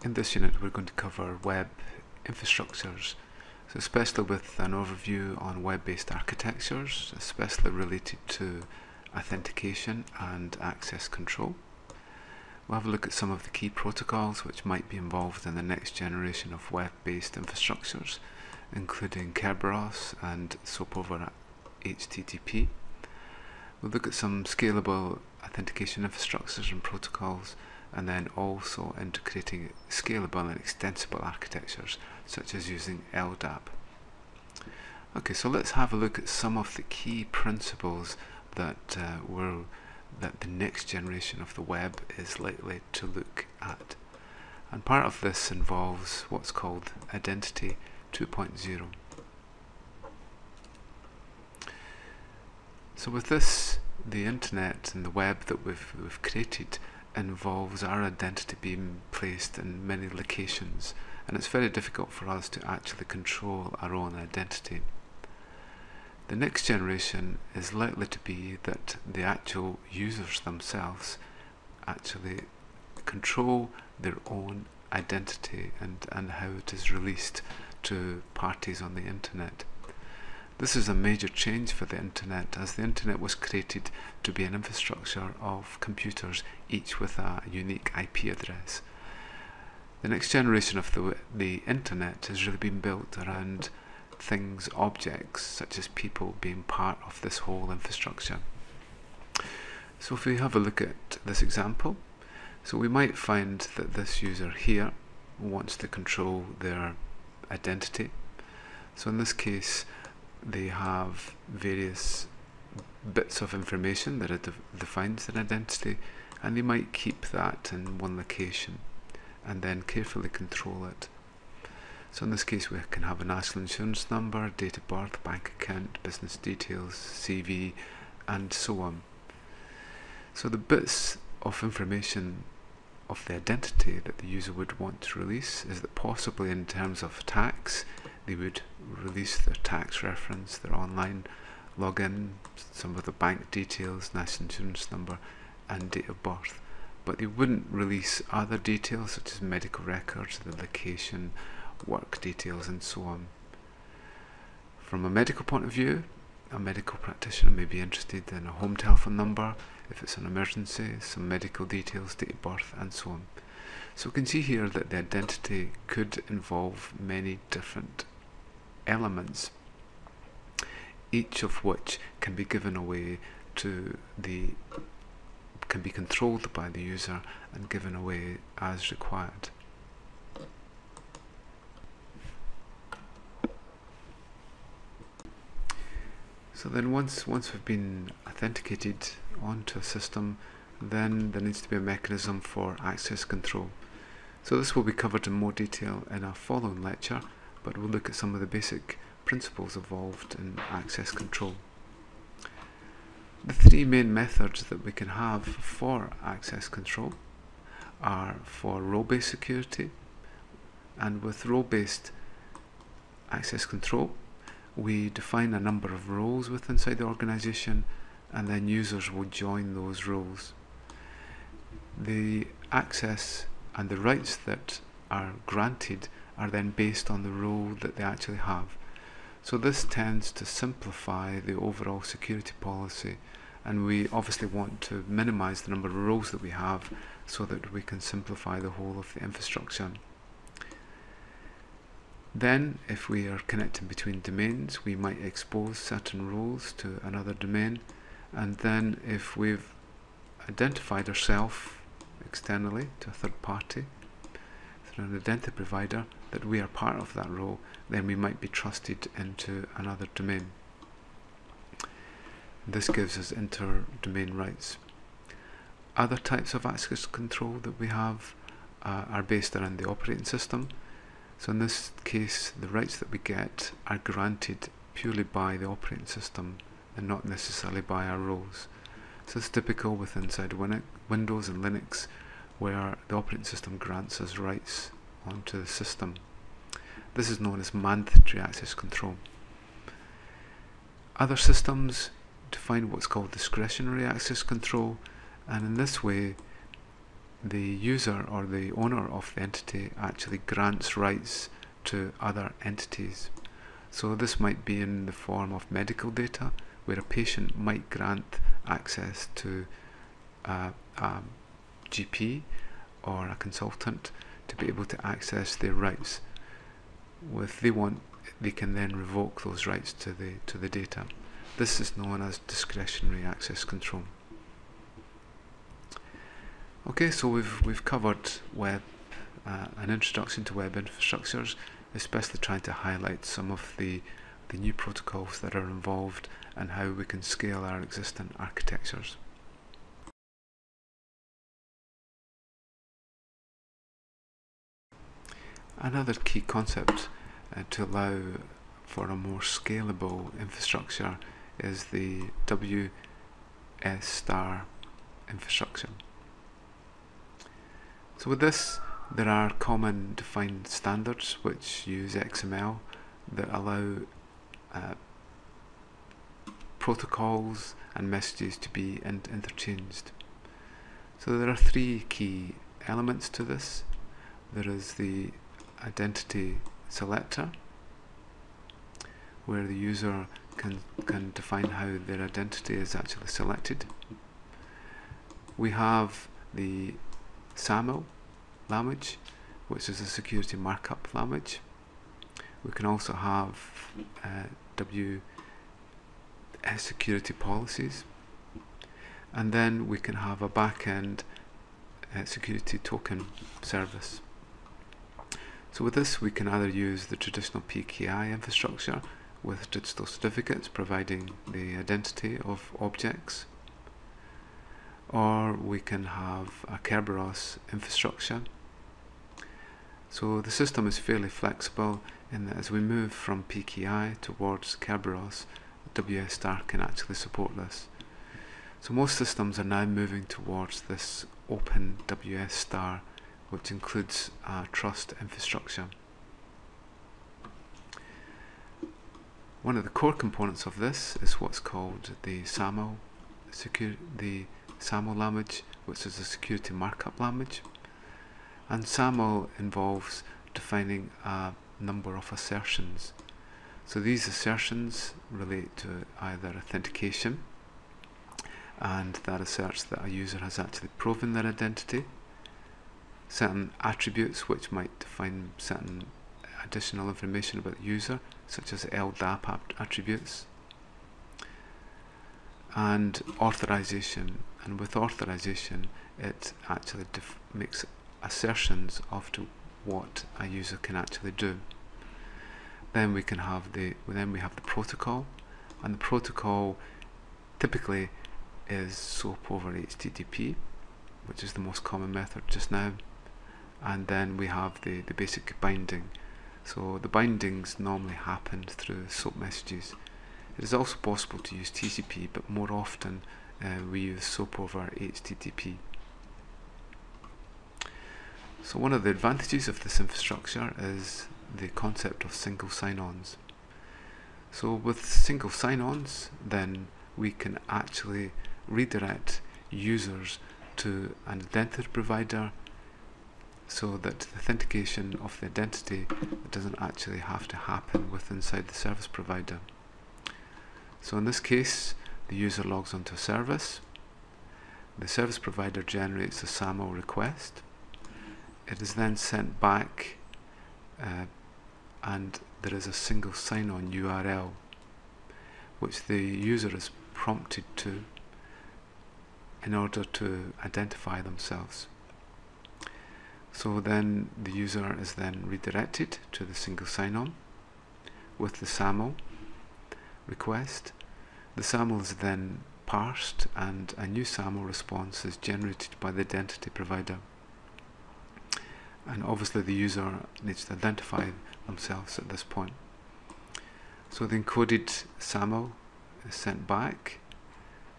In this unit we're going to cover web infrastructures, so especially with an overview on web-based architectures, especially related to authentication and access control. We'll have a look at some of the key protocols which might be involved in the next generation of web-based infrastructures, including Kerberos and SOAP over HTTP. We'll look at some scalable authentication infrastructures and protocols, and then also integrating scalable and extensible architectures such as using Ldap. Okay, so let's have a look at some of the key principles that the next generation of the web is likely to look at. And part of this involves what's called Identity 2.0. So with this, the internet and the web that we've created involves our identity being placed in many locations, and it's very difficult for us to actually control our own identity. The next generation is likely to be that the actual users themselves actually control their own identity and how it is released to parties on the internet. This is a major change for the internet, as the internet was created to be an infrastructure of computers, each with a unique IP address. The next generation of the internet has really been built around things, objects, such as people being part of this whole infrastructure. So if we have a look at this example, so we might find that this user here wants to control their identity. So in this case, they have various bits of information that defines their identity, and they might keep that in one location and then carefully control it. So in this case we can have a national insurance number, date of birth, bank account, business details, CV, and so on. So the bits of information of the identity that the user would want to release is that possibly in terms of tax, they would release their tax reference, their online login, some of the bank details, national insurance number, and date of birth. But they wouldn't release other details such as medical records, the location, work details, and so on. From a medical point of view, a medical practitioner may be interested in a home telephone number, if it's an emergency, some medical details, date of birth, and so on. So we can see here that the identity could involve many different elements, each of which can be given away can be controlled by the user and given away as required. So then once we've been authenticated onto a system, then there needs to be a mechanism for access control. So this will be covered in more detail in a following lecture, but we'll look at some of the basic principles involved in access control. The three main methods that we can have for access control are for role-based security, and with role-based access control we define a number of roles inside the organization, and then users will join those roles. The access and the rights that are granted are then based on the role that they actually have. So this tends to simplify the overall security policy, and we obviously want to minimize the number of roles that we have so that we can simplify the whole of the infrastructure. Then, if we are connecting between domains, we might expose certain roles to another domain, and then if we've identified ourselves externally to a third party through an identity provider that we are part of that role, then we might be trusted into another domain. This gives us inter-domain rights. Other types of access control that we have are based around the operating system. So in this case, the rights that we get are granted purely by the operating system and not necessarily by our roles. So it's typical with inside Windows and Linux, where the operating system grants us rights onto the system. This is known as mandatory access control. Other systems define what's called discretionary access control, and in this way the user or the owner of the entity actually grants rights to other entities. So this might be in the form of medical data, where a patient might grant access to a GP or a consultant to be able to access their rights. If they want, they can then revoke those rights to the data. This is known as discretionary access control. Okay, so we've covered web, an introduction to web infrastructures, especially trying to highlight some of the new protocols that are involved and how we can scale our existing architectures. Another key concept to allow for a more scalable infrastructure is the WS star infrastructure. So with this, there are common defined standards which use XML that allow protocols and messages to be interchanged. So there are three key elements to this. There is the identity selector, where the user can define how their identity is actually selected. We have the SAML language, which is a security markup language. We can also have WS security policies, and then we can have a backend security token service. So with this, we can either use the traditional PKI infrastructure with digital certificates providing the identity of objects, or we can have a Kerberos infrastructure. So the system is fairly flexible in that as we move from PKI towards Kerberos, WS star can actually support this. So most systems are now moving towards this open WS star, which includes a trust infrastructure. One of the core components of this is what's called the SAML language, which is a security markup language. And SAML involves defining a number of assertions. So these assertions relate to either authentication, and that asserts that a user has actually proven their identity, certain attributes which might define certain additional information about the user, such as Ldap attributes, and authorization. And with authorization, it actually makes assertions of to what a user can actually do. Then we have the protocol, and the protocol typically is SOAP over HTTP, which is the most common method just now. And then we have the basic binding. So the bindings normally happen through SOAP messages. It is also possible to use TCP, but more often we use SOAP over HTTP. So one of the advantages of this infrastructure is the concept of single sign-ons. So with single sign-ons, then we can actually redirect users to an identity provider, so that the authentication of the identity doesn't actually have to happen inside the service provider. So in this case, the user logs onto a service. The service provider generates a SAML request. It is then sent back, and there is a single sign-on URL which the user is prompted to in order to identify themselves. So then the user is then redirected to the single sign-on with the SAML request. The SAML is then parsed and a new SAML response is generated by the identity provider. And obviously the user needs to identify themselves at this point. So the encoded SAML is sent back,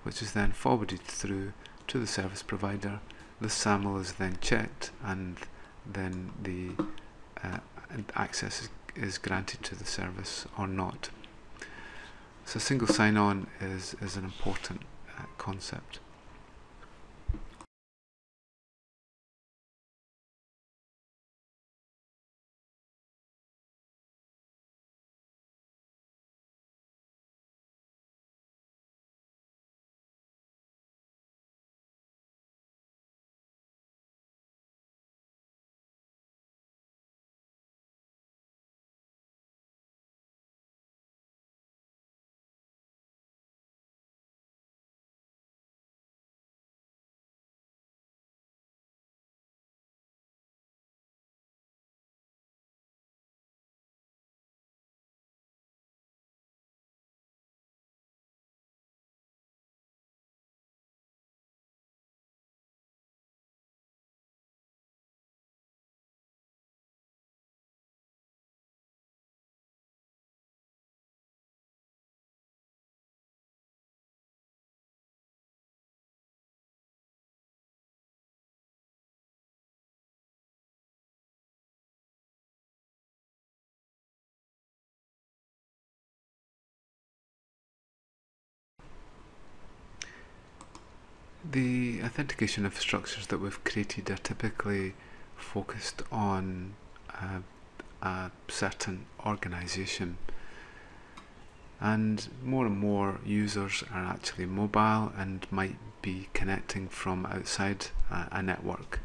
which is then forwarded through to the service provider. The SAML is then checked, and then the access is granted to the service or not. So single sign-on is an important concept. The authentication infrastructures that we've created are typically focused on a certain organisation, and more users are actually mobile and might be connecting from outside a network.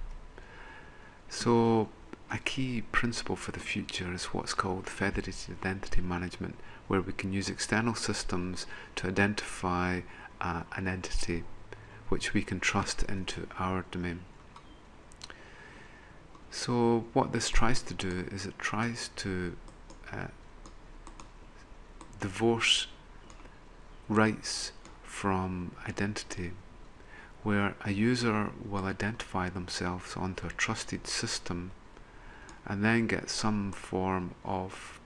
So a key principle for the future is what's called federated identity management, where we can use external systems to identify an entity which we can trust into our domain. So what this tries to do is it tries to divorce rights from identity, where a user will identify themselves onto a trusted system and then get some form of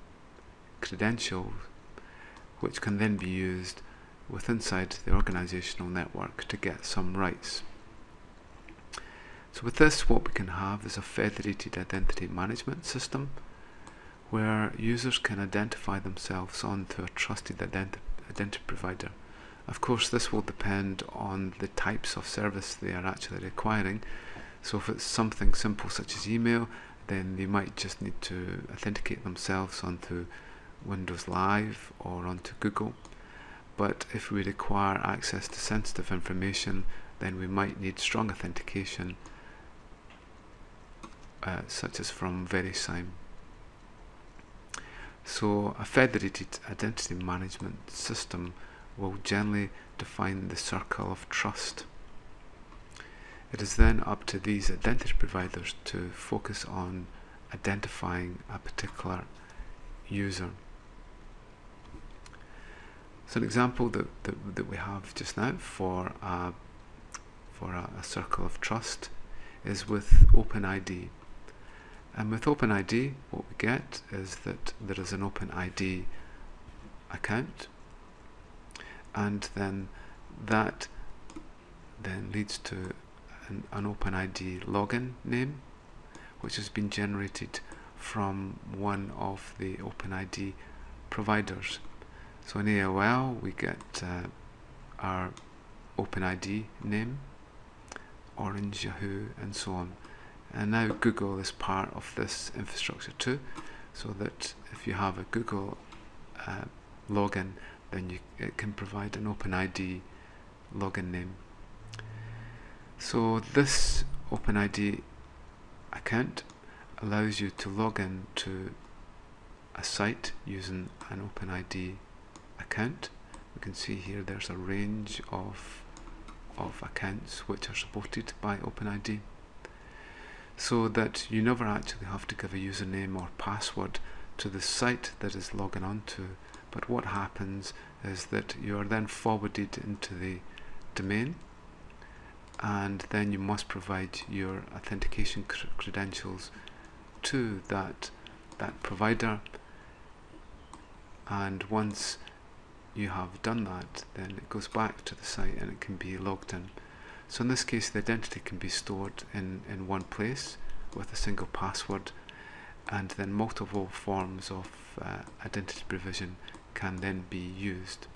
credentials which can then be used inside the organisational network to get some rights. So with this, what we can have is a federated identity management system where users can identify themselves onto a trusted identity provider. Of course, this will depend on the types of service they are actually requiring. So if it's something simple such as email, then they might just need to authenticate themselves onto Windows Live or onto Google. But if we require access to sensitive information, then we might need strong authentication, such as from VeriSign. So a federated identity management system will generally define the circle of trust. It is then up to these identity providers to focus on identifying a particular user. So an example that we have just now for a circle of trust is with OpenID. And with OpenID, what we get is that there is an OpenID account, and then that then leads to an OpenID login name, which has been generated from one of the OpenID providers. So in AOL, we get our OpenID name, Orange, Yahoo, and so on. And now Google is part of this infrastructure too, so that if you have a Google login, then it can provide an OpenID login name. So this OpenID account allows you to log in to a site using an OpenID account. We can see here there's a range of accounts which are supported by OpenID, so that you never actually have to give a username or password to the site that is logging onto, but what happens is that you are then forwarded into the domain, and then you must provide your authentication credentials to that provider, and once you have done that, then it goes back to the site and it can be logged in. So in this case, the identity can be stored in one place with a single password, and then multiple forms of identity provision can then be used.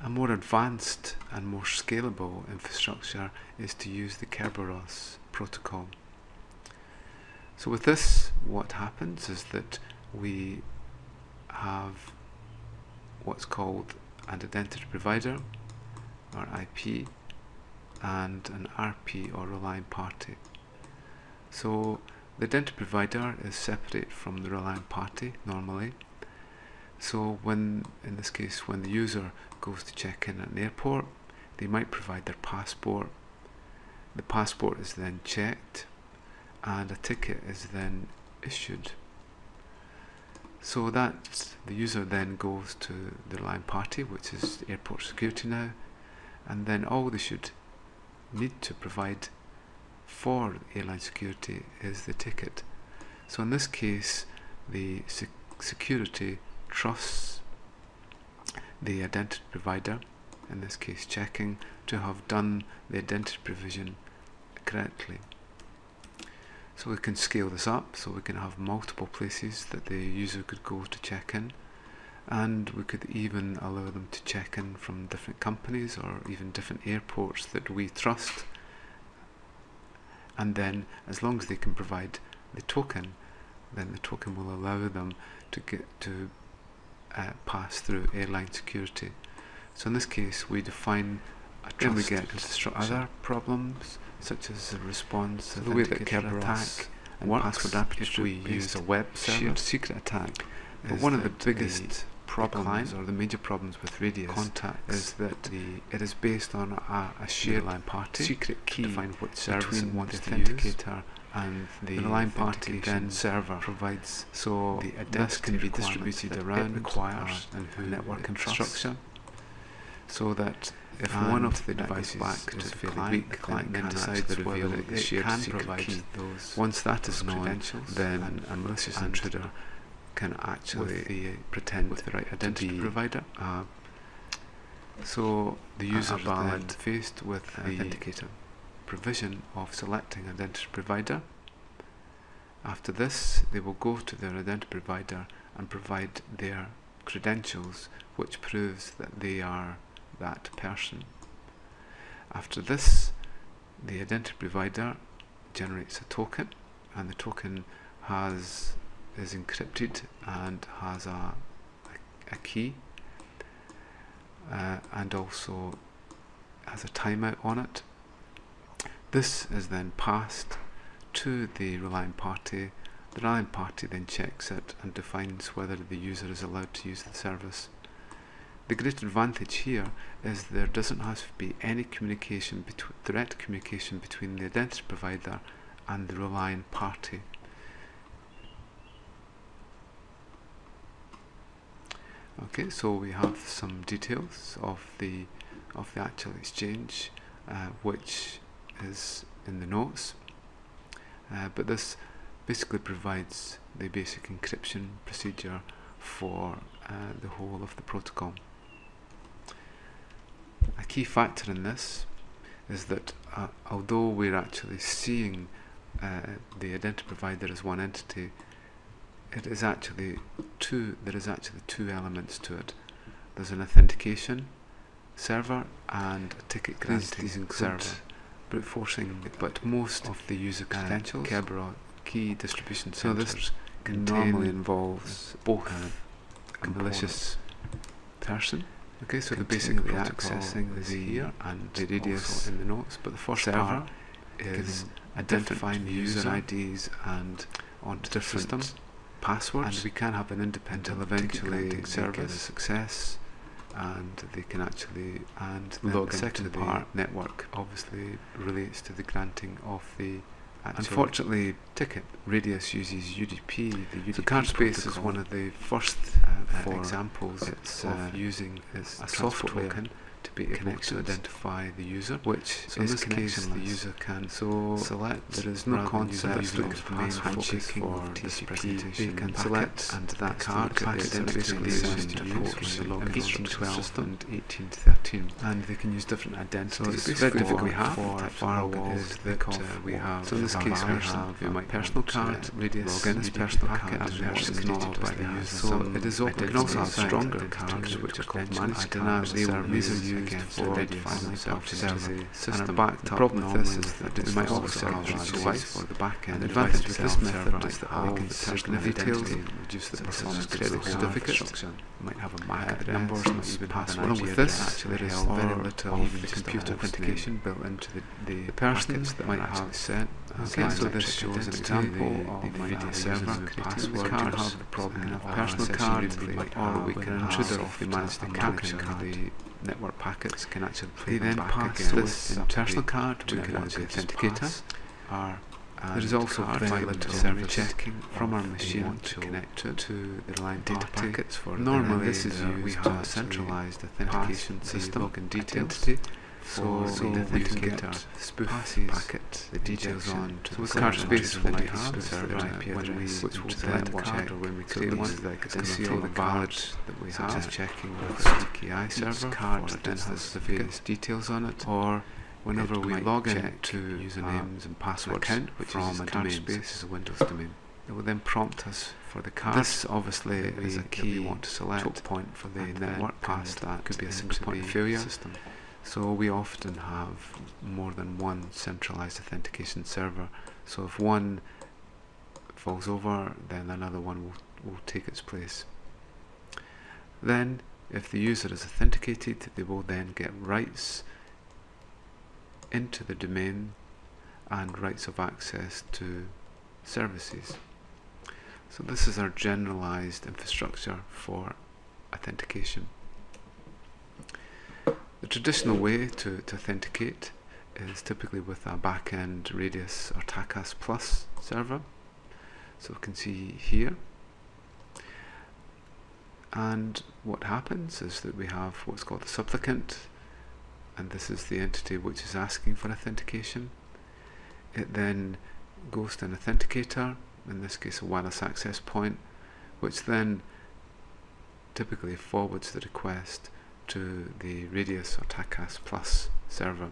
A more advanced and more scalable infrastructure is to use the Kerberos Protocol. So with this, what happens is that we have what's called an identity provider, or IP, and an RP, or relying party. So the identity provider is separate from the relying party normally. So in this case, when the user goes to check in at an airport, they might provide their passport. The passport is then checked, and a ticket is then issued. So that the user then goes to the relying party, which is airport security now, and then all they should need to provide for airline security is the ticket. So in this case, the security trusts the identity provider, in this case checking, to have done the identity provision correctly. So we can scale this up, so we can have multiple places that the user could go to check in, and we could even allow them to check in from different companies or even different airports that we trust, and then as long as they can provide the token, then the token will allow them to pass through airline security. So in this case we define a trust. Then we get into other problems such as a response, the way that Kerberos attack and password aperture if we use a web server. Shared secret attack. But one of the biggest problems, or the major problems with Radius contacts, is that it is based on a shared line party secret key to find what service it wants the authenticator and the line party then server provides. So this can be distributed around requires and who network infrastructure, so that if one of the devices is fairly weak, the client can decide whether it can provide those. Once that is known, then a malicious intruder can actually pretend with the right identity provider. So the user is then faced with the authenticator provision of selecting identity provider. After this, they will go to their identity provider and provide their credentials, which proves that they are that person. After this, the identity provider generates a token, and the token is encrypted and has a key, and also has a timeout on it. This is then passed to the relying party. The relying party then checks it and defines whether the user is allowed to use the service. The great advantage here is there doesn't have to be any communication, direct communication between the identity provider and the relying party. Okay, so we have some details of the actual exchange, which is in the notes, but this basically provides the basic encryption procedure for the whole of the protocol. A key factor in this is that although we're actually seeing the identity provider as one entity, there is actually two elements to it. There's an authentication server and a ticket granting server, brute forcing, but most of the user credentials, Kerberos key distribution centers, so this normally involves both a malicious person. Okay, so the basically accessing is here and the radius in the notes, but the first server is identifying the user IDs and onto the system passwords, and we can have an independent until eventually service success, and they can actually log into the network. Obviously relates to the granting of the unfortunately ticket. Radius uses UDP. The UDP CardSpace is one of the first examples of using a soft token to be able to identify the user, which so in this case the user can select. There is no concept of main handshaking for this presentation. They can select and that card basically sends to ports in 1812 and 1813, and they can use different identities. So it's very difficult. We have for firewalls that we have. So in this case we have my personal card, Radius login as personal card, and it's acknowledged by the user. So it is open. We can also have stronger cards which are called managed cards. These are used for identifying themselves as a system. The problem with this is that we might also have a device for the backend. And the advantage with this method is that all the personal details reduce the performance credit certificate. Might have a MAC numbers, might even have an IP. With this, there is very little even computer authentication built into the packets that might have set. Okay, so this shows an example of my server password. We can't have the problem of personal card, or we can intruder if we manage to capture the network packets can actually play them back again. This personal card to the authenticator. There is also very little server checking from our machine to connect to the line data packets. For normally this is used we have a centralized authentication system and identity. So the authenticator passes packet the details on to the CardSpace when we have the server IP address, which will then check when we create one. Then see all the valid that we have, just checking with the PKI server. Card then has the various details on it, or whenever we log in to usernames and password account, which is CardSpace is a Windows domain. It will then prompt us for the card. This obviously is a key we want to select choke point for the network pass. That could be a single point of failure system. So we often have more than one centralized authentication server. So if one falls over, then another one will take its place. Then, if the user is authenticated, they will then get rights into the domain and rights of access to services. So this is our generalized infrastructure for authentication. The traditional way to authenticate is typically with a backend Radius or TACAS Plus server. So we can see here. And what happens is that we have what's called a supplicant, and this is the entity which is asking for authentication. It then goes to an authenticator, in this case a wireless access point, which then typically forwards the request to the Radius or TACAS Plus server.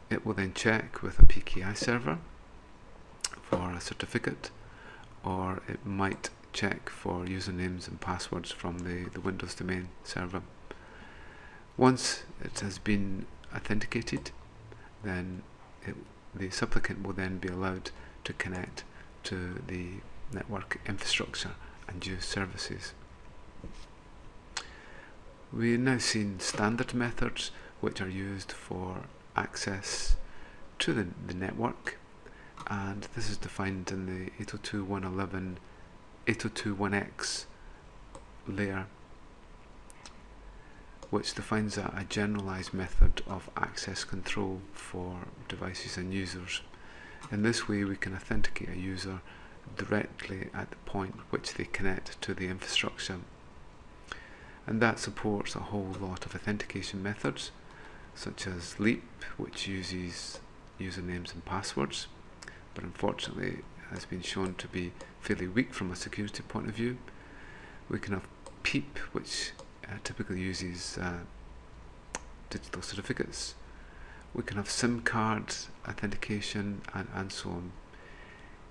It will then check with a PKI server for a certificate, or it might check for usernames and passwords from the Windows domain server. Once it has been authenticated, then the supplicant will then be allowed to connect to the network infrastructure and use services. We've now seen standard methods which are used for access to the network, and this is defined in the 802.111 802.1x layer, which defines a generalized method of access control for devices and users. In this way we can authenticate a user directly at the point which they connect to the infrastructure, and that supports a whole lot of authentication methods such as Ldap, which uses usernames and passwords, but unfortunately has been shown to be fairly weak from a security point of view. We can have PEEP, which typically uses digital certificates. We can have SIM card authentication, and so on,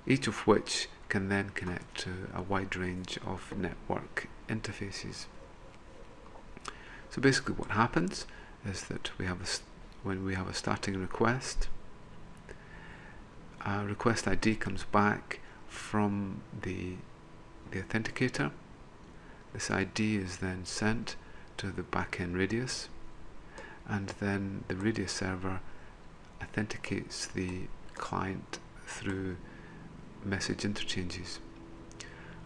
each of which can then connect to a wide range of network interfaces. So basically what happens is that when we have a starting request, a request ID comes back from the authenticator. This ID is then sent to the backend Radius, and then the Radius server authenticates the client through message interchanges.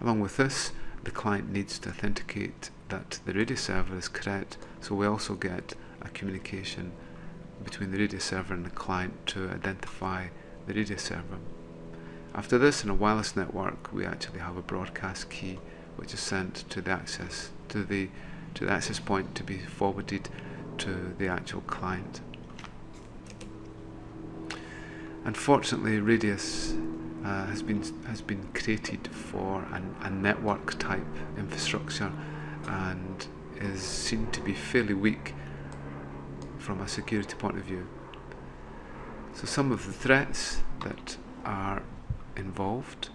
Along with this, the client needs to authenticate that the Radius server is correct, so we also get a communication between the Radius server and the client to identify the Radius server. After this, in a wireless network, we actually have a broadcast key which is sent to the access point to be forwarded to the actual client. Unfortunately, Radius has been created for a network type infrastructure and is seen to be fairly weak from a security point of view. So some of the threats that are involved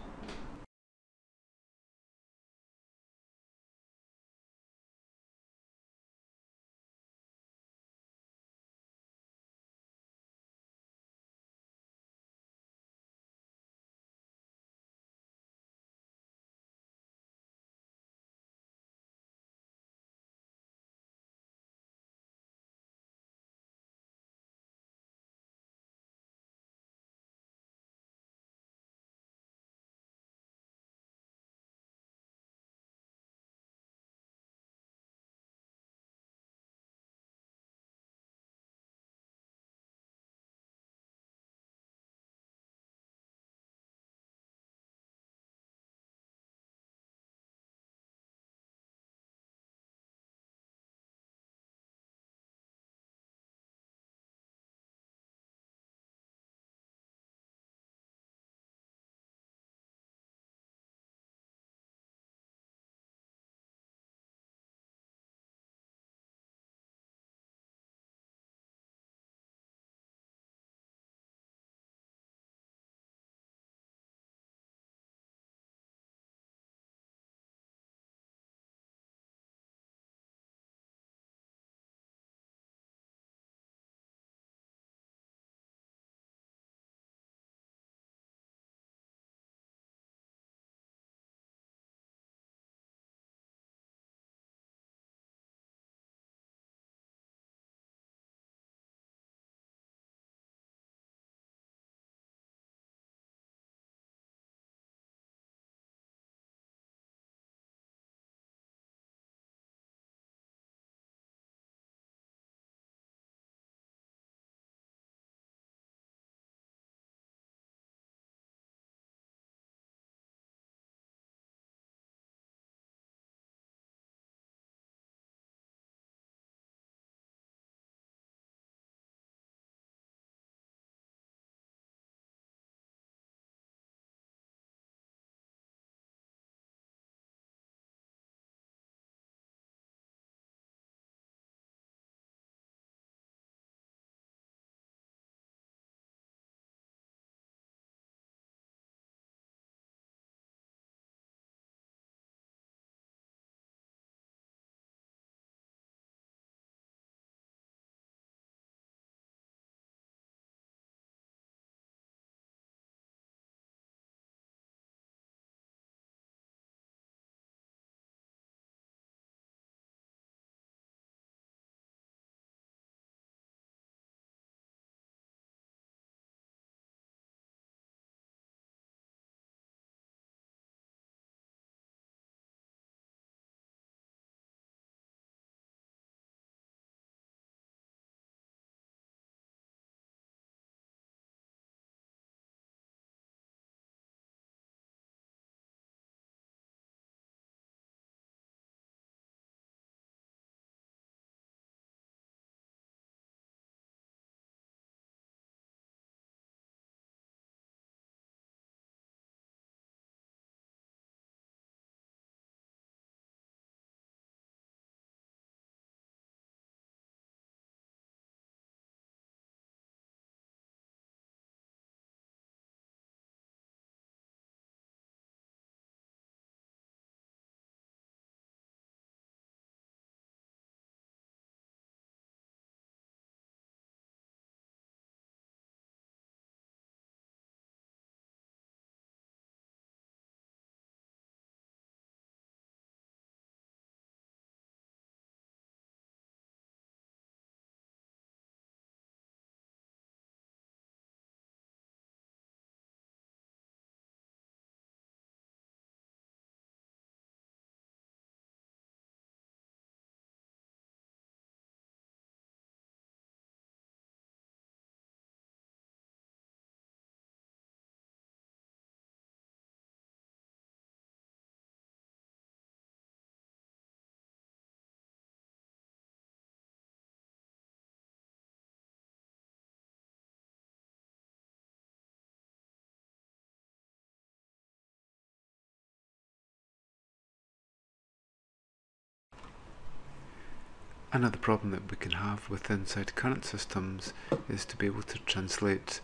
Another problem that we can have with inside current systems is to be able to translate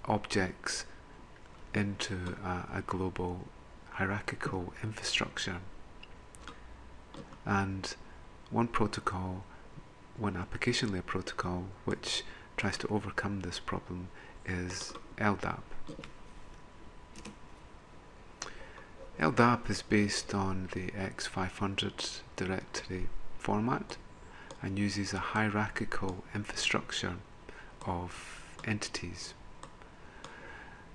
objects into a global hierarchical infrastructure. And one application layer protocol which tries to overcome this problem is Ldap. Ldap is based on the X500 directory format and uses a hierarchical infrastructure of entities.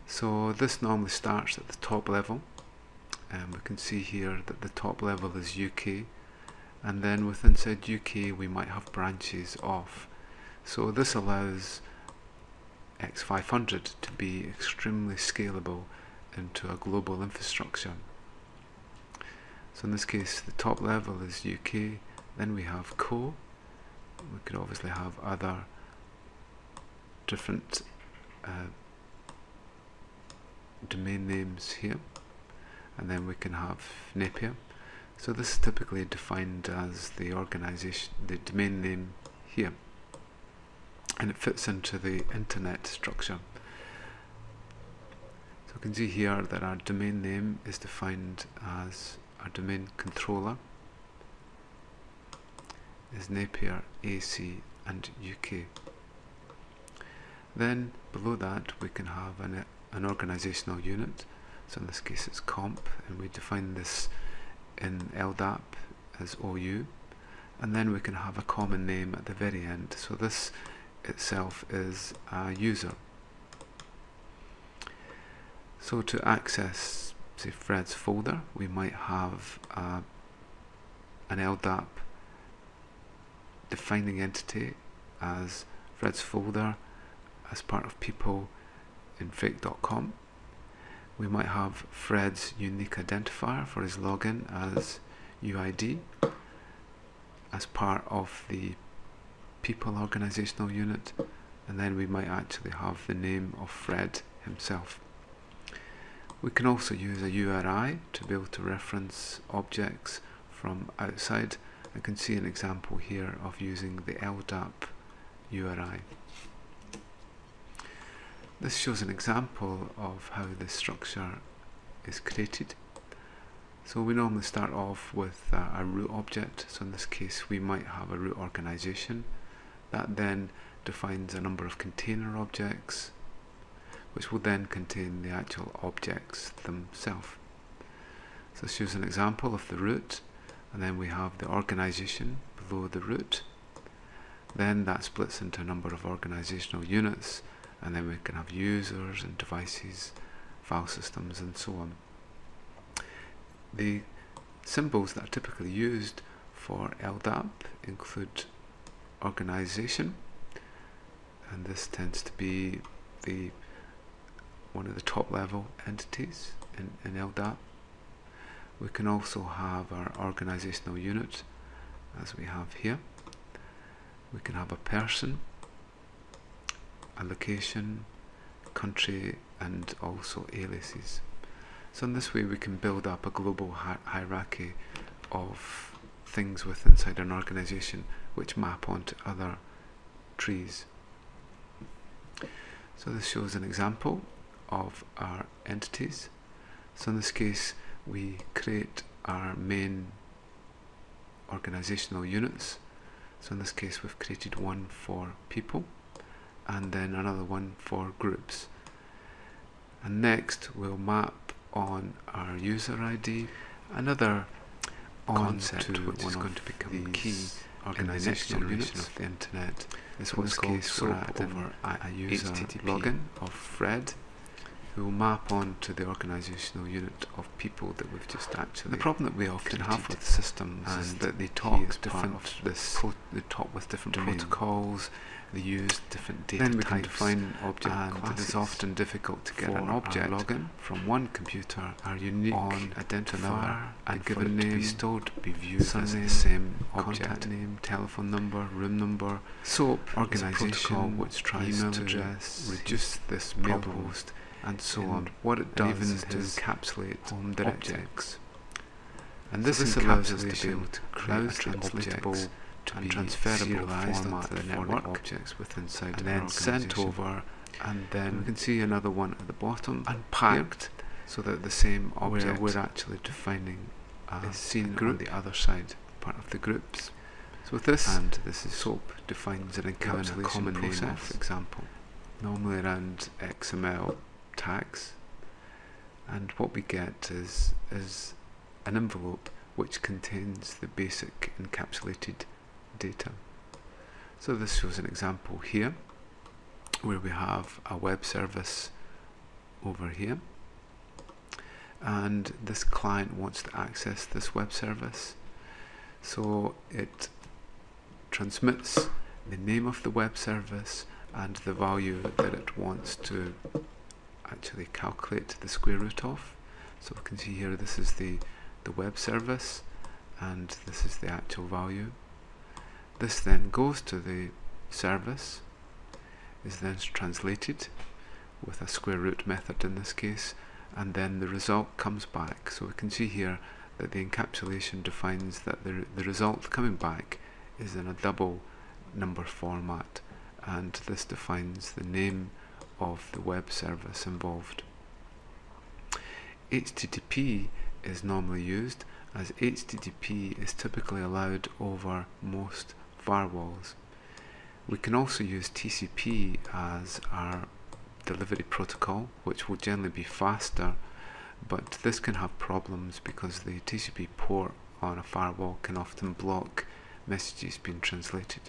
So this normally starts at the top level, and we can see here that the top level is UK, and then within inside UK we might have branches off. So this allows X500 to be extremely scalable into a global infrastructure. So in this case the top level is UK, then we have Co. We could obviously have other different domain names here, and then we can have Napier. So this is typically defined as the organization, the domain name here, and it fits into the internet structure. So you can see here that our domain name is defined as our domain controller is Napier, AC and UK. Then below that we can have an organizational unit, so in this case it's comp, and we define this in Ldap as OU, and then we can have a common name at the very end, so this itself is a user. So to access, say, Fred's folder, we might have an Ldap defining entity as Fred's folder as part of people in fake.com. We might have Fred's unique identifier for his login as UID as part of the people organizational unit, and then we might actually have the name of Fred himself. We can also use a URI to be able to reference objects from outside. I can see an example here of using the Ldap URI. This shows an example of how this structure is created. So we normally start off with a root object, so in this case we might have a root organization. That then defines a number of container objects, which will then contain the actual objects themselves. So this shows an example of the root, and then we have the organization below the root. Then that splits into a number of organizational units, and then we can have users and devices, file systems and so on. The symbols that are typically used for Ldap include organization, and this tends to be one of the top level entities in Ldap. We can also have our organizational unit, as we have here. We can have a person, a location, country, and also aliases. So in this way we can build up a global hierarchy of things inside an organization which map onto other trees. So this shows an example of our entities. So in this case we create our main organizational units. So in this case we've created one for people and then another one for groups. And next we'll map on our user ID, another concept which is going to become key organizational units of the internet. This was called SOAP over a user login of Fred, who will map on to the organizational unit of people that we've just actually. The problem that we often have with systems is that they talk with different protocols, they use different data types, then we can define object classes. It is often difficult to get an object login from one computer, our unique identifier, and given name, to be stored to be viewed as the same contact name, telephone number, room number. SOAP organization which tries to reduce this mail host and so on. What it does is to encapsulate objects, and this allows us to be able to create a translatable to be transferable format the network objects within inside, and then sent over, and then we can see another one at the bottom, unpacked, here, so that the same object we're actually defining is seen on the other side, part of the groups. So with this, and this is SOAP defines an encapsulation common process, name, for example, normally around XML tags, and what we get is an envelope which contains the basic encapsulated data. So this shows an example here where we have a web service over here, and this client wants to access this web service, so it transmits the name of the web service and the value that it wants to actually calculate the square root of. So we can see here this is the web service and this is the actual value. This then goes to the service, is then translated with a square root method in this case, and then the result comes back. So we can see here that the encapsulation defines that the result coming back is in a double number format, and this defines the name of the web service involved. HTTP is normally used, as HTTP is typically allowed over most firewalls. We can also use TCP as our delivery protocol, which will generally be faster, but this can have problems because the TCP port on a firewall can often block messages being translated.